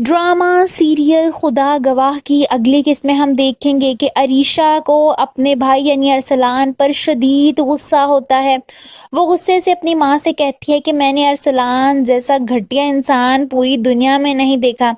Drama serial खुदा गवाह की अगली किस्त में हम देखेंगे कि अरीशा को अपने भाई यानी अरसलान पर शदीद गुस्सा होता है। वो गुस्से से अपनी माँ से कहती है कि मैंने अरसलान जैसा घटिया इंसान पूरी दुनिया में नहीं देखा।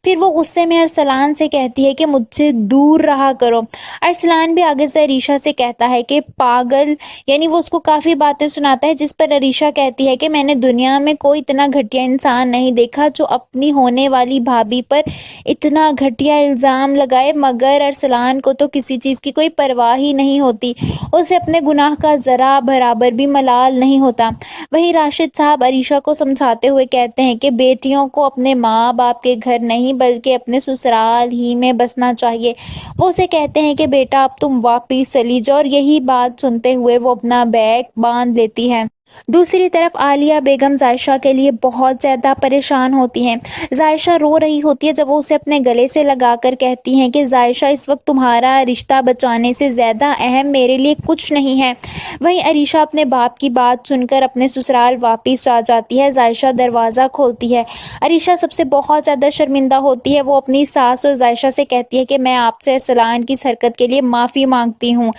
फिर वो गुस्से में अरसलान से कहती है कि मुझसे दूर रहा करो। अरसलान भी आगे से अरीशा से कहता है कि पागल, यानी वो उसको काफ़ी बातें सुनाता है, जिस पर अरीशा कहती है कि मैंने दुनिया में कोई इतना घटिया इंसान नहीं देखा जो अपनी होने वाली भाभी पर इतना घटिया इल्ज़ाम लगाए। मगर अरसलान को तो किसी चीज़ की कोई परवाह ही नहीं होती, उसे अपने गुनाह का ज़रा बराबर भी मलाल नहीं होता। वहीं राशिद साहब अरीशा को समझाते हुए कहते हैं कि बेटियों को अपने माँ बाप के घर नहीं बल्कि अपने ससुराल ही में बसना चाहिए। वो उसे कहते हैं कि बेटा अब तुम वापिस चली जाओ, और यही बात सुनते हुए वो अपना बैग बांध लेती है। दूसरी तरफ आलिया बेगम जायशा के लिए बहुत ज़्यादा परेशान होती हैं। जायशा रो रही होती है जब वो उसे अपने गले से लगाकर कहती हैं कि जायशा, इस वक्त तुम्हारा रिश्ता बचाने से ज़्यादा अहम मेरे लिए कुछ नहीं है। वहीं अरीशा अपने बाप की बात सुनकर अपने ससुराल वापस आ जाती है। जायशा दरवाज़ा खोलती है। अरीशा सबसे बहुत ज़्यादा शर्मिंदा होती है। वो अपनी सास और जायशा से कहती है कि मैं आपसे अरसलान की इस हरकत के लिए माफ़ी मांगती हूँ।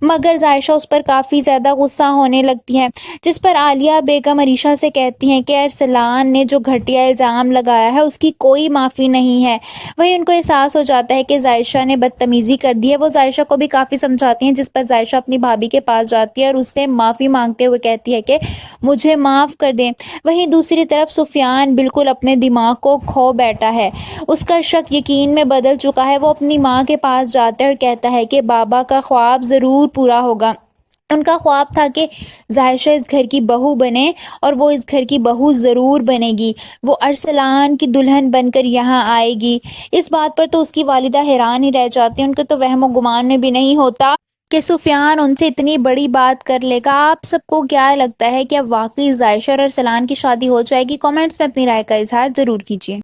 मगर जायशा उस पर काफ़ी ज़्यादा गुस्सा होने लगती है, जिस पर आलिया बेगम अरीशा से कहती हैं कि अरसलान ने जो घटिया इल्ज़ाम लगाया है उसकी कोई माफ़ी नहीं है। वहीं उनको एहसास हो जाता है कि जायशा ने बदतमीज़ी कर दी है। वो जायशा को भी काफ़ी समझाती हैं, जिस पर जायशा अपनी भाभी के पास जाती है और उससे माफ़ी मांगते हुए कहती है कि मुझे माफ़ कर दें। वहीं दूसरी तरफ सुफियान बिल्कुल अपने दिमाग को खो बैठा है। उसका शक यकीन में बदल चुका है। वो अपनी माँ के पास जाता है और कहता है कि बाबा का ख्वाब ज़रूर पूरा होगा। उनका ख्वाब था कि जायशा इस घर की बहू बने, और वो इस घर की बहू ज़रूर बनेगी। वो अरसलान की दुल्हन बनकर यहाँ आएगी। इस बात पर तो उसकी वालिदा हैरान ही रह जाती हैं। उनको तो वहमो गुमान में भी नहीं होता कि सुफियान उनसे इतनी बड़ी बात कर लेगा। आप सबको क्या लगता है कि अब वाकई जायशा और अरसलान की शादी हो जाएगी? कमेंट्स में अपनी राय का इजहार ज़रूर कीजिए।